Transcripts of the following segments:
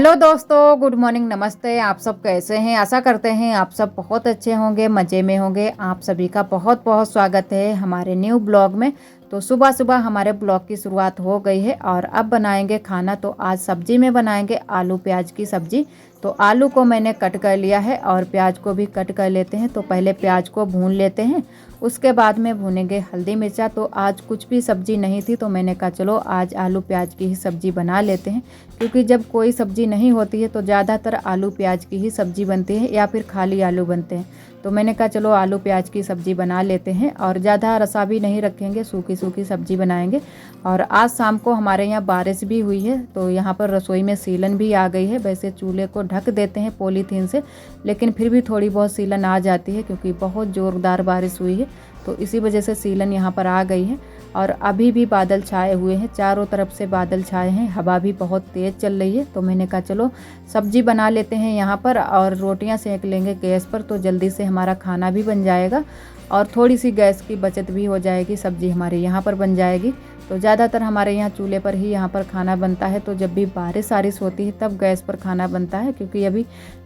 Hello दोस्तों, good morning, नमस्ते। आप सब कैसे हैं? आशा करते हैं आप सब बहुत अच्छे होंगे, मज़े में होंगे। आप सभी का बहुत बहुत स्वागत है हमारे न्यू ब्लॉग में। तो सुबह सुबह हमारे ब्लॉग की शुरुआत हो गई है और अब बनाएंगे खाना। तो आज सब्जी में बनाएंगे आलू प्याज की सब्जी। तो आलू को मैंने कट कर लिया है और प्याज को भी कट कर लेते हैं। तो पहले प्याज को भून लेते हैं, उसके बाद में भूनेंगे हल्दी मिर्चा। तो आज कुछ भी सब्जी नहीं थी तो मैंने कहा चलो आज आलू प्याज की ही सब्जी बना लेते हैं, क्योंकि जब कोई सब्जी नहीं होती है तो ज़्यादातर आलू प्याज की ही सब्जी बनती है या फिर खाली आलू बनते हैं। तो मैंने कहा चलो आलू प्याज की सब्ज़ी बना लेते हैं और ज़्यादा रसा भी नहीं रखेंगे, सूखी सूखी सब्ज़ी बनाएंगे। और आज शाम को हमारे यहाँ बारिश भी हुई है तो यहाँ पर रसोई में सीलन भी आ गई है। वैसे चूल्हे को ढक देते हैं पॉलीथीन से, लेकिन फिर भी थोड़ी बहुत सीलन आ जाती है क्योंकि बहुत ज़ोरदार बारिश हुई है। तो इसी वजह से सीलन यहाँ पर आ गई है। और अभी भी बादल छाए हुए हैं, चारों तरफ से बादल छाए हैं, हवा भी बहुत तेज़ चल रही है। तो मैंने कहा चलो सब्जी बना लेते हैं यहाँ पर और रोटियाँ सेक लेंगे गैस पर, तो जल्दी से हमारा खाना भी बन जाएगा और थोड़ी सी गैस की बचत भी हो जाएगी। सब्जी हमारी यहाँ पर बन जाएगी। तो ज़्यादातर हमारे यहाँ चूल्हे पर ही यहाँ पर खाना बनता है। तो जब भी बारिश वारिश होती है तब गैस पर खाना बनता है, क्योंकि अभी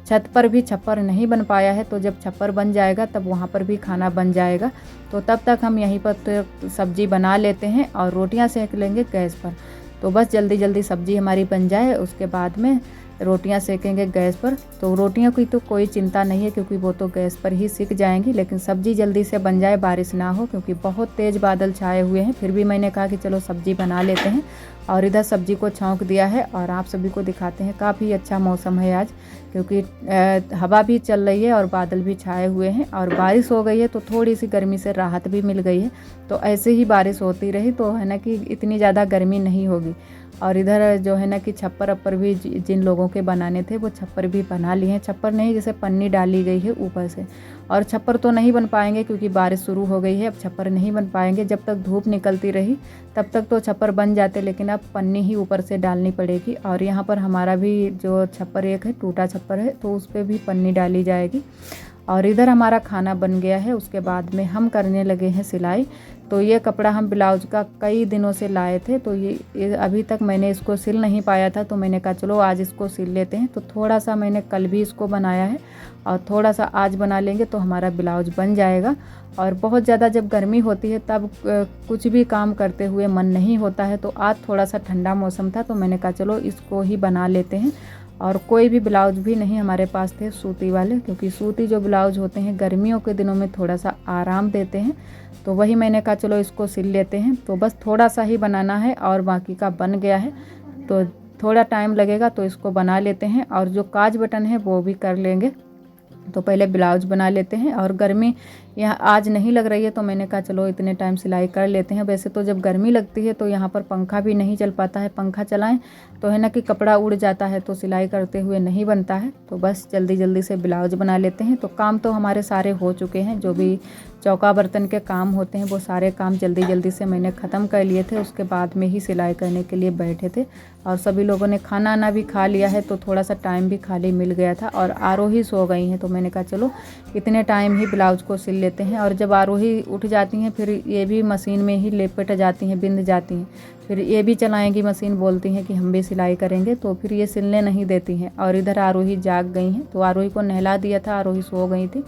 छत पर भी छप्पर नहीं बन पाया है। तो जब छप्पर बन जाएगा तब वहाँ पर भी खाना बन जाएगा। तो तब तक हम यहीं पर तो सब्ज़ी बना लेते हैं और रोटियां सेक लेंगे गैस पर। तो बस जल्दी जल्दी सब्ज़ी हमारी बन जाए, उसके बाद में रोटियां सेकेंगे गैस पर। तो रोटियों की तो कोई चिंता नहीं है क्योंकि वो तो गैस पर ही सिक जाएंगी, लेकिन सब्ज़ी जल्दी से बन जाए, बारिश ना हो, क्योंकि बहुत तेज़ बादल छाए हुए हैं। फिर भी मैंने कहा कि चलो सब्ज़ी बना लेते हैं और इधर सब्ज़ी को छौंक दिया है और आप सभी को दिखाते हैं। काफ़ी अच्छा मौसम है आज, क्योंकि हवा भी चल रही है और बादल भी छाए हुए हैं और बारिश हो गई है तो थोड़ी सी गर्मी से राहत भी मिल गई है। तो ऐसे ही बारिश होती रही तो है ना कि इतनी ज़्यादा गर्मी नहीं होगी। और इधर जो है ना कि छप्पर अप्पर भी जिन लोगों के बनाने थे वो छप्पर भी बना लिए हैं। छप्पर नहीं, जैसे पन्नी डाली गई है ऊपर से। और छप्पर तो नहीं बन पाएंगे क्योंकि बारिश शुरू हो गई है, अब छप्पर नहीं बन पाएंगे। जब तक धूप निकलती रही तब तक तो छप्पर बन जाते, लेकिन अब पन्नी ही ऊपर से डालनी पड़ेगी। और यहाँ पर हमारा भी जो छप्पर एक है, टूटा छप्पर है, तो उस पर भी पन्नी डाली जाएगी। और इधर हमारा खाना बन गया है, उसके बाद में हम करने लगे हैं सिलाई। तो ये कपड़ा हम ब्लाउज का कई दिनों से लाए थे, तो ये अभी तक मैंने इसको सिल नहीं पाया था। तो मैंने कहा चलो आज इसको सिल लेते हैं। तो थोड़ा सा मैंने कल भी इसको बनाया है और थोड़ा सा आज बना लेंगे तो हमारा ब्लाउज बन जाएगा। और बहुत ज़्यादा जब गर्मी होती है तब कुछ भी काम करते हुए मन नहीं होता है। तो आज थोड़ा सा ठंडा मौसम था तो मैंने कहा चलो इसको ही बना लेते हैं। और कोई भी ब्लाउज भी नहीं हमारे पास थे सूती वाले, क्योंकि सूती जो ब्लाउज होते हैं गर्मियों के दिनों में थोड़ा सा आराम देते हैं। तो वही मैंने कहा चलो इसको सिल लेते हैं। तो बस थोड़ा सा ही बनाना है और बाकी का बन गया है, तो थोड़ा टाइम लगेगा तो इसको बना लेते हैं। और जो काज बटन है वो भी कर लेंगे। तो पहले ब्लाउज बना लेते हैं। और गर्मी यहाँ आज नहीं लग रही है तो मैंने कहा चलो इतने टाइम सिलाई कर लेते हैं। वैसे तो जब गर्मी लगती है तो यहाँ पर पंखा भी नहीं चल पाता है, पंखा चलाएं तो है ना कि कपड़ा उड़ जाता है, तो सिलाई करते हुए नहीं बनता है। तो बस जल्दी जल्दी से ब्लाउज बना लेते हैं। तो काम तो हमारे सारे हो चुके हैं, जो भी चौका बर्तन के काम होते हैं वो सारे काम जल्दी जल्दी से मैंने ख़त्म कर लिए थे। उसके बाद में ही सिलाई करने के लिए बैठे थे और सभी लोगों ने खाना आना भी खा लिया है, तो थोड़ा सा टाइम भी खाली मिल गया था। और आरोही सो गई हैं तो मैंने कहा चलो इतने टाइम ही ब्लाउज को सिल लेते हैं। और जब आरोही उठ जाती हैं फिर ये भी मशीन में ही लेपट जाती हैं, बिंद जाती हैं, फिर ये भी चलाएंगी मशीन, बोलती हैं कि हम भी सिलाई करेंगे, तो फिर ये सिलने नहीं देती हैं। और इधर आरोही जाग गई हैं, तो आरोही को नहला दिया था, आरोही सो गई थी।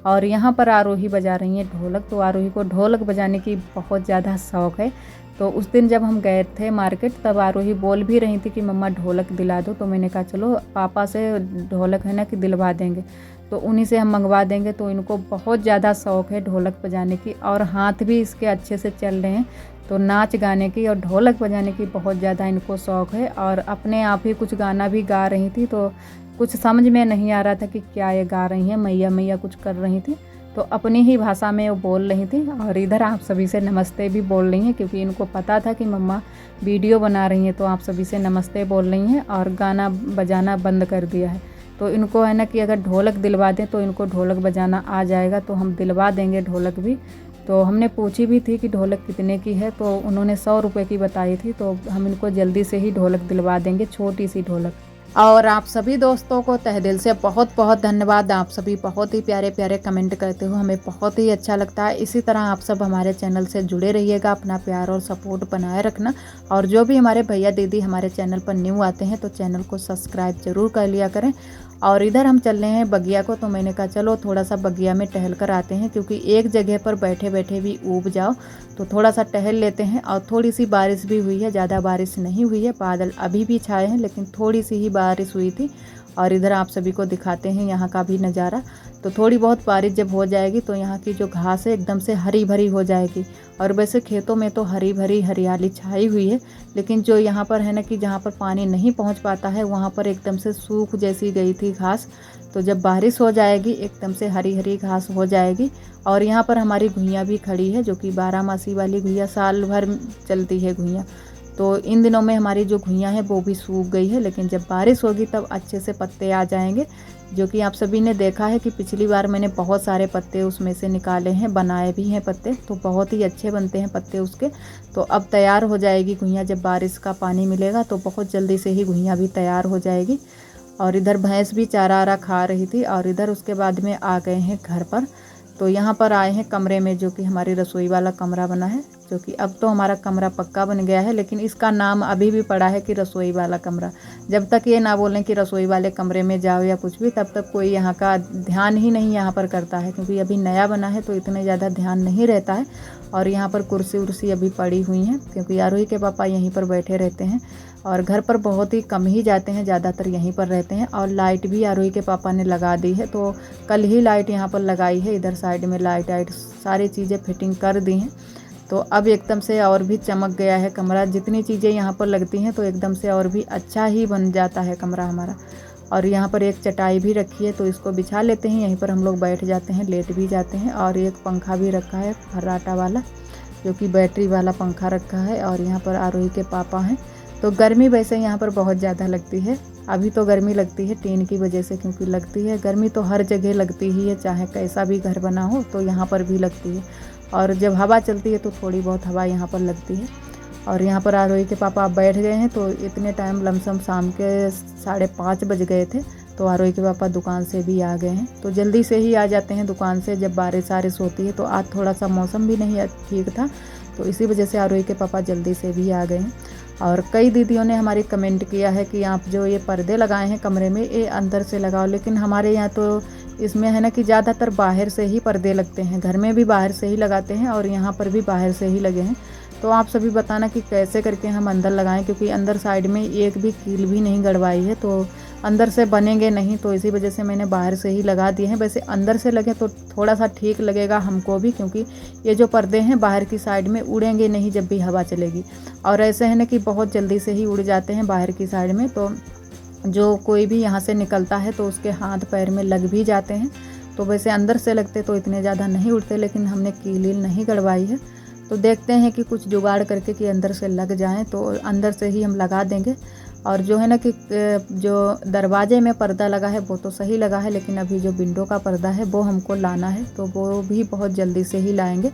और यहाँ पर आरोही बजा रही हैं ढोलक। तो आरोही को ढोलक बजाने की बहुत ज़्यादा शौक़ है। तो उस दिन जब हम गए थे मार्केट तब आरोही बोल भी रही थी कि मम्मा ढोलक दिला दो। तो मैंने कहा चलो पापा से ढोलक है ना कि दिलवा देंगे, तो उन्हीं से हम मंगवा देंगे। तो इनको बहुत ज़्यादा शौक़ है ढोलक बजाने की और हाथ भी इसके अच्छे से चल रहे हैं। तो नाच गाने की और ढोलक बजाने की बहुत ज़्यादा इनको शौक़ है। और अपने आप ही कुछ गाना भी गा रही थी, तो कुछ समझ में नहीं आ रहा था कि क्या ये गा रही हैं, मैया मैया कुछ कर रही थी। तो अपनी ही भाषा में वो बोल रही थी। और इधर आप सभी से नमस्ते भी बोल रही हैं, क्योंकि इनको पता था कि मम्मा वीडियो बना रही हैं, तो आप सभी से नमस्ते बोल रही हैं। और गाना बजाना बंद कर दिया है। तो इनको है ना कि अगर ढोलक दिलवा दें तो इनको ढोलक बजाना आ जाएगा, तो हम दिलवा देंगे ढोलक भी। तो हमने पूछी भी थी कि ढोलक कितने की है, तो उन्होंने 100 रुपये की बताई थी। तो हम इनको जल्दी से ही ढोलक दिलवा देंगे, छोटी सी ढोलक। और आप सभी दोस्तों को तहे दिल से बहुत बहुत धन्यवाद। आप सभी बहुत ही प्यारे प्यारे कमेंट करते हो, हमें बहुत ही अच्छा लगता है। इसी तरह आप सब हमारे चैनल से जुड़े रहिएगा, अपना प्यार और सपोर्ट बनाए रखना। और जो भी हमारे भैया दीदी हमारे चैनल पर न्यू आते हैं तो चैनल को सब्सक्राइब जरूर कर लिया करें। और इधर हम चल रहे हैं बगिया को, तो मैंने कहा चलो थोड़ा सा बगिया में टहल कर आते हैं, क्योंकि एक जगह पर बैठे बैठे भी ऊब जाओ, तो थोड़ा सा टहल लेते हैं। और थोड़ी सी बारिश भी हुई है, ज़्यादा बारिश नहीं हुई है, बादल अभी भी छाए हैं लेकिन थोड़ी सी ही बारिश हुई थी। और इधर आप सभी को दिखाते हैं यहाँ का भी नज़ारा। तो थोड़ी बहुत बारिश जब हो जाएगी तो यहाँ की जो घास है एकदम से हरी भरी हो जाएगी। और वैसे खेतों में तो हरी भरी हरियाली छाई हुई है, लेकिन जो यहाँ पर है ना कि जहाँ पर पानी नहीं पहुँच पाता है वहाँ पर एकदम से सूख जैसी गई थी घास। तो जब बारिश हो जाएगी एकदम से हरी हरी घास हो जाएगी। और यहाँ पर हमारी घुइयाँ भी खड़ी है, जो कि 12 मासी वाली घुइयाँ, साल भर चलती है घुइयाँ। तो इन दिनों में हमारी जो घुइयाँ है वो भी सूख गई है, लेकिन जब बारिश होगी तब अच्छे से पत्ते आ जाएंगे। जो कि आप सभी ने देखा है कि पिछली बार मैंने बहुत सारे पत्ते उसमें से निकाले हैं, बनाए भी हैं पत्ते, तो बहुत ही अच्छे बनते हैं पत्ते उसके। तो अब तैयार हो जाएगी घुइयाँ, जब बारिश का पानी मिलेगा तो बहुत जल्दी से ही घुइयाँ भी तैयार हो जाएगी। और इधर भैंस भी चारा आरा खा रही थी। और इधर उसके बाद में आ गए हैं घर पर। तो यहाँ पर आए हैं कमरे में, जो कि हमारी रसोई वाला कमरा बना है, जो कि अब तो हमारा कमरा पक्का बन गया है, लेकिन इसका नाम अभी भी पड़ा है कि रसोई वाला कमरा। जब तक ये ना बोलें कि रसोई वाले कमरे में जाओ या कुछ भी, तब तक कोई यहाँ का ध्यान ही नहीं यहाँ पर करता है, क्योंकि अभी नया बना है तो इतने ज़्यादा ध्यान नहीं रहता है। और यहाँ पर कुर्सी उर्सी अभी पड़ी हुई हैं, क्योंकि आरोही के पापा यहीं पर बैठे रहते हैं और घर पर बहुत ही कम ही जाते हैं, ज़्यादातर यहीं पर रहते हैं। और लाइट भी आरोही के पापा ने लगा दी है, तो कल ही लाइट यहाँ पर लगाई है। इधर साइड में लाइट वाइट सारी चीज़ें फिटिंग कर दी हैं, तो अब एकदम से और भी चमक गया है कमरा। जितनी चीज़ें यहाँ पर लगती हैं तो एकदम से और भी अच्छा ही बन जाता है कमरा हमारा। और यहाँ पर एक चटाई भी रखी है, तो इसको बिछा लेते हैं, यहीं पर हम लोग बैठ जाते हैं, लेट भी जाते हैं। और एक पंखा भी रखा है फर्राटा वाला, जो कि बैटरी वाला पंखा रखा है। और यहाँ पर आरोही के पापा हैं। तो गर्मी वैसे यहाँ पर बहुत ज़्यादा लगती है, अभी तो गर्मी लगती है टीन की वजह से, क्योंकि लगती है गर्मी तो हर जगह लगती ही है, चाहे कैसा भी घर बना हो तो यहाँ पर भी लगती है। और जब हवा चलती है तो थोड़ी बहुत हवा यहाँ पर लगती है। और यहाँ पर आरोही के पापा बैठ गए हैं, तो इतने टाइम लमसम शाम के 5:30 बज गए थे, तो आरोही के पापा दुकान से भी आ गए हैं। तो जल्दी से ही आ जाते हैं दुकान से जब बारिश वारिश होती है। तो आज थोड़ा सा मौसम भी नहीं ठीक था, तो इसी वजह से आरोही के पापा जल्दी से भी आ गए हैं। और कई दीदियों ने हमारी कमेंट किया है कि आप जो ये पर्दे लगाए हैं कमरे में, ये अंदर से लगाओ, लेकिन हमारे यहाँ तो इसमें है ना कि ज़्यादातर बाहर से ही पर्दे लगते हैं, घर में भी बाहर से ही लगाते हैं और यहाँ पर भी बाहर से ही लगे हैं। तो आप सभी बताना कि कैसे करके हम अंदर लगाएं, क्योंकि अंदर साइड में एक भी कील भी नहीं गड़वाई है, तो अंदर से बनेंगे नहीं, तो इसी वजह से मैंने बाहर से ही लगा दिए हैं। वैसे अंदर से लगे तो थोड़ा सा ठीक लगेगा हमको भी, क्योंकि ये जो पर्दे हैं बाहर की साइड में उड़ेंगे नहीं जब भी हवा चलेगी। और ऐसे है ना कि बहुत जल्दी से ही उड़ जाते हैं बाहर की साइड में, तो जो कोई भी यहाँ से निकलता है तो उसके हाथ पैर में लग भी जाते हैं। तो वैसे अंदर से लगते तो इतने ज़्यादा नहीं उड़ते, लेकिन हमने कील नहीं गड़वाई है। तो देखते हैं कि कुछ जुगाड़ करके कि अंदर से लग जाएं, तो अंदर से ही हम लगा देंगे। और जो है ना कि जो दरवाजे में पर्दा लगा है वो तो सही लगा है, लेकिन अभी जो विंडो का पर्दा है वो हमको लाना है, तो वो भी बहुत जल्दी से ही लाएंगे।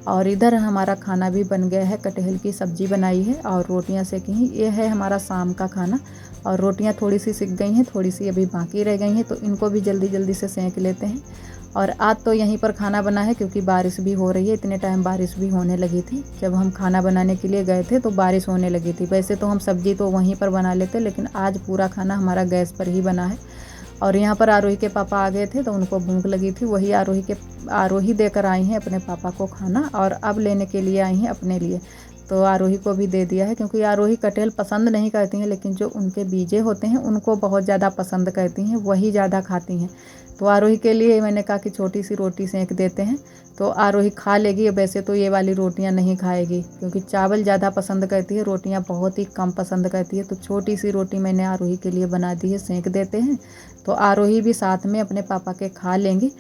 और इधर हमारा खाना भी बन गया है, कटहल की सब्ज़ी बनाई है और रोटियां सेकी हैं। ये है हमारा शाम का खाना। और रोटियां थोड़ी सी सिक गई हैं, थोड़ी सी अभी बाकी रह गई हैं, तो इनको भी जल्दी जल्दी से सेंक लेते हैं। और आज तो यहीं पर खाना बना है, क्योंकि बारिश भी हो रही है। इतने टाइम बारिश भी होने लगी थी, जब हम खाना बनाने के लिए गए थे तो बारिश होने लगी थी। वैसे तो हम सब्ज़ी तो वहीं पर बना लेते, लेकिन आज पूरा खाना हमारा गैस पर ही बना है। और यहाँ पर आरोही के पापा आ गए थे, तो उनको भूख लगी थी, वही आरोही देकर आई हैं अपने पापा को खाना, और अब लेने के लिए आई हैं अपने लिए। तो आरोही को भी दे दिया है, क्योंकि आरोही कटहल पसंद नहीं करती हैं, लेकिन जो उनके बीजे होते हैं उनको बहुत ज़्यादा पसंद करती हैं, वही ज़्यादा खाती हैं। तो आरोही के लिए मैंने कहा कि छोटी सी रोटी सेंक देते हैं, तो आरोही खा लेगी। वैसे तो ये वाली रोटियां नहीं खाएगी, क्योंकि चावल ज़्यादा पसंद करती है, रोटियां बहुत ही कम पसंद करती है। तो छोटी सी रोटी मैंने आरोही के लिए बना दी है, सेंक देते हैं, तो आरोही भी साथ में अपने पापा के खा लेंगी।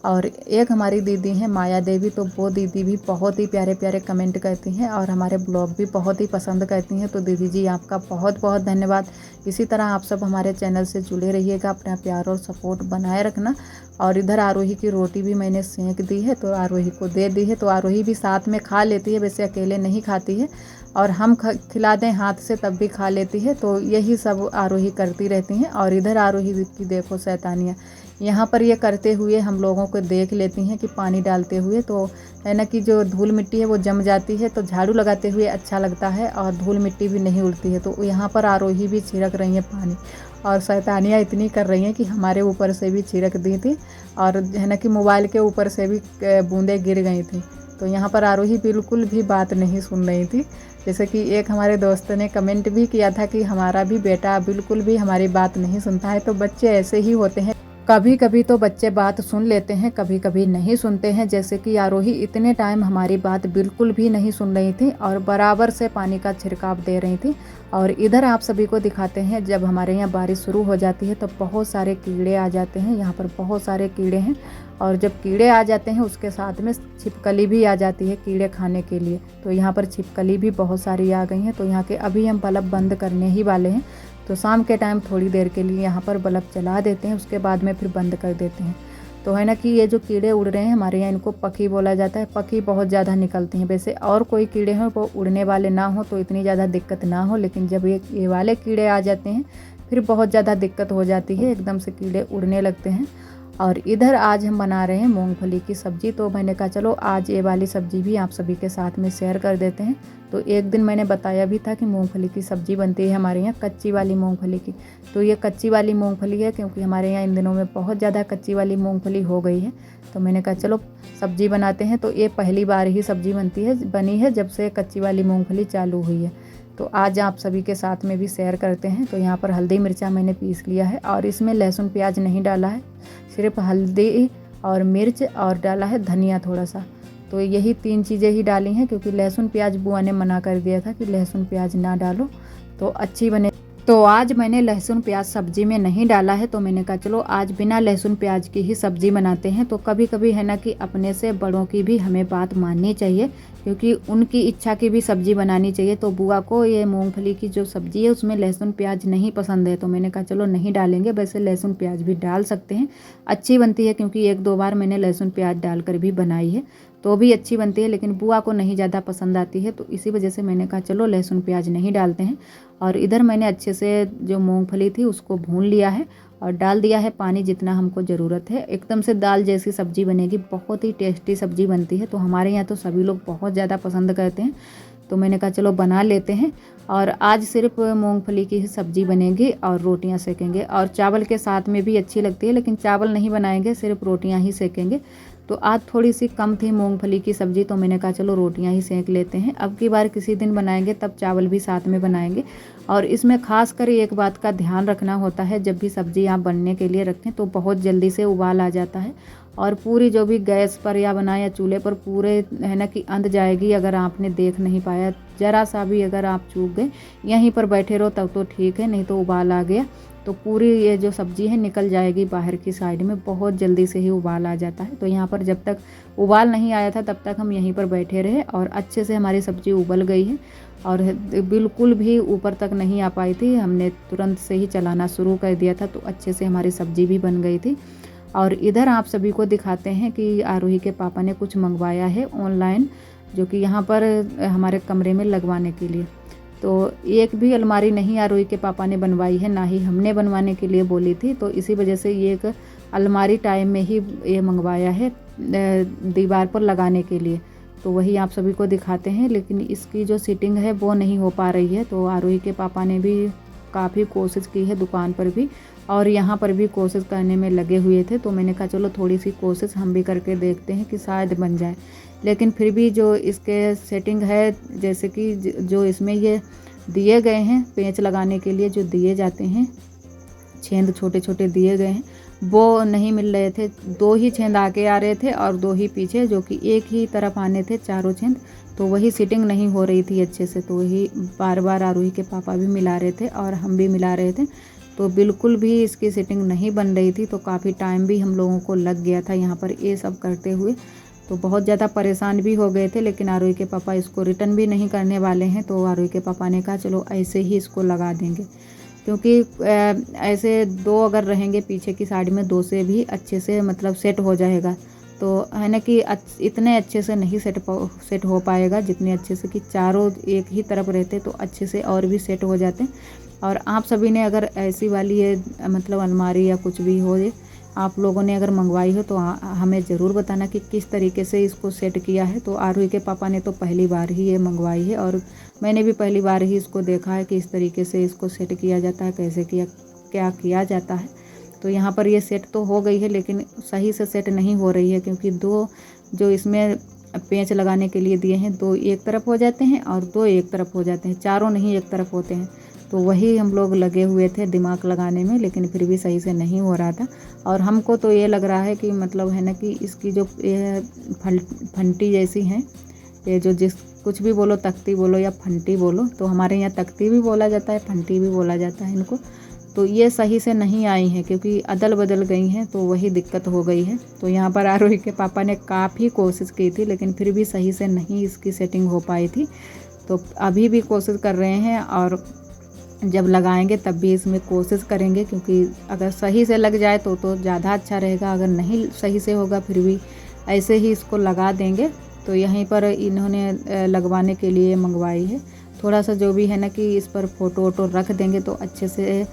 और एक हमारी दीदी हैं माया देवी, तो वो दीदी भी बहुत ही प्यारे प्यारे कमेंट करती हैं और हमारे ब्लॉग भी बहुत ही पसंद करती हैं। तो दीदी जी आपका बहुत बहुत धन्यवाद। इसी तरह आप सब हमारे चैनल से जुड़े रहिएगा, अपना प्यार और सपोर्ट बनाए रखना। और इधर आरोही की रोटी भी मैंने सेंक दी है, तो आरोही को दे दी है, तो आरोही भी साथ में खा लेती है, वैसे अकेले नहीं खाती है। और हम खिला दें हाथ से तब भी खा लेती है। तो यही सब आरोही करती रहती हैं। और इधर आरोही की देखो शैतानियाँ, यहाँ पर ये करते हुए हम लोगों को देख लेती हैं कि पानी डालते हुए, तो है ना कि जो धूल मिट्टी है वो जम जाती है, तो झाड़ू लगाते हुए अच्छा लगता है और धूल मिट्टी भी नहीं उड़ती है। तो यहाँ पर आरोही भी छिड़क रही हैं पानी, और शैतानियाँ इतनी कर रही हैं कि हमारे ऊपर से भी छिड़क दी थी, और है ना कि मोबाइल के ऊपर से भी बूंदें गिर गई थी। तो यहाँ पर आरोही बिल्कुल भी बात नहीं सुन रही थी। जैसे कि एक हमारे दोस्त ने कमेंट भी किया था कि हमारा भी बेटा बिल्कुल भी हमारी बात नहीं सुनता है। तो बच्चे ऐसे ही होते हैं, कभी कभी तो बच्चे बात सुन लेते हैं, कभी कभी नहीं सुनते हैं। जैसे कि आरोही इतने टाइम हमारी बात बिल्कुल भी नहीं सुन रही थी और बराबर से पानी का छिड़काव दे रही थी। और इधर आप सभी को दिखाते हैं, जब हमारे यहाँ बारिश शुरू हो जाती है तो बहुत सारे कीड़े आ जाते हैं। यहाँ पर बहुत सारे कीड़े हैं, और जब कीड़े आ जाते हैं उसके साथ में छिपकली भी आ जाती है कीड़े खाने के लिए। तो यहाँ पर छिपकली भी बहुत सारी आ गई हैं। तो यहाँ के अभी हम बल्ब बंद करने ही वाले हैं। तो शाम के टाइम थोड़ी देर के लिए यहाँ पर बल्ब चला देते हैं, उसके बाद में फिर बंद कर देते हैं। तो है ना कि ये जो कीड़े उड़ रहे हैं हमारे यहाँ, इनको पखी बोला जाता है। पखी बहुत ज़्यादा निकलती हैं। वैसे और कोई कीड़े हों वो उड़ने वाले ना हो तो इतनी ज़्यादा दिक्कत ना हो, लेकिन जब ये वाले कीड़े आ जाते हैं फिर बहुत ज़्यादा दिक्कत हो जाती है, एकदम से कीड़े उड़ने लगते हैं। और इधर आज हम बना रहे हैं मूंगफली की सब्ज़ी। तो मैंने कहा चलो आज ये वाली सब्ज़ी भी आप सभी के साथ में शेयर कर देते हैं। तो एक दिन मैंने बताया भी था कि मूंगफली की सब्ज़ी बनती है हमारे यहाँ कच्ची वाली मूंगफली की। तो ये कच्ची वाली मूंगफली है, क्योंकि हमारे यहाँ इन दिनों में बहुत ज़्यादा कच्ची वाली मूंगफली हो गई है। तो मैंने कहा चलो सब्ज़ी बनाते हैं। तो ये पहली बार ही सब्ज़ी बनी है जब से कच्ची वाली मूँगफली चालू हुई है। तो आज आप सभी के साथ में भी शेयर करते हैं। तो यहाँ पर हल्दी मिर्चा मैंने पीस लिया है, और इसमें लहसुन प्याज नहीं डाला है, सिर्फ हल्दी और मिर्च और डाला है धनिया थोड़ा सा। तो यही 3 चीज़ें ही डाली हैं, क्योंकि लहसुन प्याज बुआ ने मना कर दिया था कि लहसुन प्याज ना डालो तो अच्छी बने। तो आज मैंने लहसुन प्याज सब्ज़ी में नहीं डाला है। तो मैंने कहा चलो आज बिना लहसुन प्याज की ही सब्ज़ी बनाते हैं। तो कभी कभी है ना कि अपने से बड़ों की भी हमें बात माननी चाहिए, क्योंकि उनकी इच्छा की भी सब्ज़ी बनानी चाहिए। तो बुआ को ये मूंगफली की जो सब्ज़ी है उसमें लहसुन प्याज नहीं पसंद है। तो मैंने कहा चलो नहीं डालेंगे, वैसे लहसुन प्याज भी डाल सकते हैं, अच्छी बनती है। क्योंकि 1-2 बार मैंने लहसुन प्याज डालकर भी बनाई है तो भी अच्छी बनती है, लेकिन बुआ को नहीं ज़्यादा पसंद आती है। तो इसी वजह से मैंने कहा चलो लहसुन प्याज नहीं डालते हैं। और इधर मैंने अच्छे से जो मूंगफली थी उसको भून लिया है और डाल दिया है पानी जितना हमको ज़रूरत है। एकदम से दाल जैसी सब्ज़ी बनेगी, बहुत ही टेस्टी सब्ज़ी बनती है। तो हमारे यहाँ तो सभी लोग बहुत ज़्यादा पसंद करते हैं। तो मैंने कहा चलो बना लेते हैं। और आज सिर्फ मूंगफली की ही सब्ज़ी बनेगी और रोटियां सेकेंगे, और चावल के साथ में भी अच्छी लगती है, लेकिन चावल नहीं बनाएंगे, सिर्फ रोटियां ही सेकेंगे। तो आज थोड़ी सी कम थी मूंगफली की सब्ज़ी, तो मैंने कहा चलो रोटियां ही सेक लेते हैं। अब की बार किसी दिन बनाएंगे तब चावल भी साथ में बनाएंगे। और इसमें खास कर एक बात का ध्यान रखना होता है, जब भी सब्ज़ी आप बनने के लिए रखें तो बहुत जल्दी से उबाल आ जाता है, और पूरी जो भी गैस पर या बनाए या चूल्हे पर पूरे है ना कि अंध जाएगी। अगर आपने देख नहीं पाया, ज़रा सा भी अगर आप चूक गए, यहीं पर बैठे रहो तब तो ठीक है, नहीं तो उबाल आ गया तो पूरी ये जो सब्ज़ी है निकल जाएगी बाहर की साइड में, बहुत जल्दी से ही उबाल आ जाता है। तो यहाँ पर जब तक उबाल नहीं आया था तब तक हम यहीं पर बैठे रहे, और अच्छे से हमारी सब्ज़ी उबल गई है और बिल्कुल भी ऊपर तक नहीं आ पाई थी। हमने तुरंत से ही चलाना शुरू कर दिया था, तो अच्छे से हमारी सब्ज़ी भी बन गई थी। और इधर आप सभी को दिखाते हैं कि आरोही के पापा ने कुछ मंगवाया है ऑनलाइन, जो कि यहाँ पर हमारे कमरे में लगवाने के लिए। तो एक भी अलमारी नहीं आरोही के पापा ने बनवाई है, ना ही हमने बनवाने के लिए बोली थी। तो इसी वजह से ये एक अलमारी टाइम में ही ये मंगवाया है दीवार पर लगाने के लिए। तो वही आप सभी को दिखाते हैं, लेकिन इसकी जो सीटिंग है वो नहीं हो पा रही है। तो आरोही के पापा ने भी काफ़ी कोशिश की है, दुकान पर भी और यहाँ पर भी कोशिश करने में लगे हुए थे। तो मैंने कहा चलो थोड़ी सी कोशिश हम भी करके देखते हैं कि शायद बन जाए। लेकिन फिर भी जो इसके सेटिंग है, जैसे कि जो इसमें ये दिए गए हैं पेंच लगाने के लिए जो दिए जाते हैं, छेंद छोटे छोटे दिए गए हैं, वो नहीं मिल रहे थे। 2 ही छेंद आगे आ रहे थे और 2 ही पीछे, जो कि एक ही तरफ आने थे चारों छेंद। तो वही सीटिंग नहीं हो रही थी अच्छे से। तो वही बार बार आरोही के पापा भी मिला रहे थे और हम भी मिला रहे थे। तो बिल्कुल भी इसकी सीटिंग नहीं बन रही थी। तो काफ़ी टाइम भी हम लोगों को लग गया था यहाँ पर ये सब करते हुए। तो बहुत ज़्यादा परेशान भी हो गए थे, लेकिन आरोही के पापा इसको रिटर्न भी नहीं करने वाले हैं। तो आरोही के पापा ने कहा चलो ऐसे ही इसको लगा देंगे, क्योंकि ऐसे 2 अगर रहेंगे पीछे की साइड में, 2 से भी अच्छे से मतलब सेट हो जाएगा। तो है ना कि इतने अच्छे से नहीं सेट हो पाएगा जितने अच्छे से कि चारों एक ही तरफ रहते तो अच्छे से और भी सेट हो जाते। और आप सभी ने अगर ऐसी वाली ये मतलब अलमारी या कुछ भी हो ये आप लोगों ने अगर मंगवाई हो तो हमें ज़रूर बताना कि किस तरीके से इसको सेट किया है। तो आरोही के पापा ने तो पहली बार ही ये मंगवाई है और मैंने भी पहली बार ही इसको देखा है कि इस तरीके से इसको सेट किया जाता है, कैसे क्या किया जाता है। तो यहाँ पर ये सेट तो हो गई है लेकिन सही से सेट नहीं हो रही है, क्योंकि दो जो इसमें पेंच लगाने के लिए दिए हैं, दो एक तरफ हो जाते हैं और दो एक तरफ हो जाते हैं, चारों नहीं एक तरफ होते हैं। तो वही हम लोग लगे हुए थे दिमाग लगाने में, लेकिन फिर भी सही से नहीं हो रहा था। और हमको तो ये लग रहा है कि मतलब है ना कि इसकी जो ये फंटी जैसी हैं, ये जो जिस कुछ भी बोलो, तख्ती बोलो या फंटी बोलो, तो हमारे यहाँ तख्ती भी बोला जाता है, फंटी भी बोला जाता है इनको। तो ये सही से नहीं आई हैं क्योंकि अदल बदल गई हैं, तो वही दिक्कत हो गई है। तो यहाँ पर आरोही के पापा ने काफ़ी कोशिश की थी लेकिन फिर भी सही से नहीं इसकी सेटिंग हो पाई थी। तो अभी भी कोशिश कर रहे हैं और जब लगाएंगे तब भी इसमें कोशिश करेंगे, क्योंकि अगर सही से लग जाए तो ज़्यादा अच्छा रहेगा। अगर नहीं सही से होगा फिर भी ऐसे ही इसको लगा देंगे। तो यहीं पर इन्होंने लगवाने के लिए मंगवाई है। थोड़ा सा जो भी है ना कि इस पर फ़ोटो वोटो रख देंगे तो अच्छे से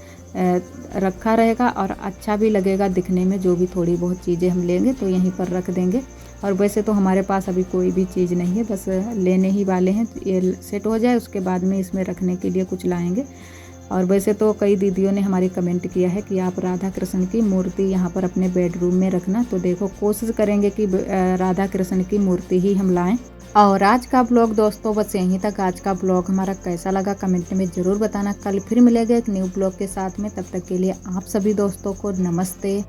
रखा रहेगा और अच्छा भी लगेगा दिखने में। जो भी थोड़ी बहुत चीज़ें हम लेंगे तो यहीं पर रख देंगे। और वैसे तो हमारे पास अभी कोई भी चीज़ नहीं है, बस लेने ही वाले हैं। ये सेट हो जाए उसके बाद में इसमें रखने के लिए कुछ लाएंगे। और वैसे तो कई दीदियों ने हमारी कमेंट किया है कि आप राधा कृष्ण की मूर्ति यहाँ पर अपने बेडरूम में रखना। तो देखो कोशिश करेंगे कि राधा कृष्ण की मूर्ति ही हम लाएं। और आज का ब्लॉग दोस्तों बस यहीं तक। आज का ब्लॉग हमारा कैसा लगा कमेंट में ज़रूर बताना। कल फिर मिलेगा एक न्यू ब्लॉग के साथ में, तब तक के लिए आप सभी दोस्तों को नमस्ते।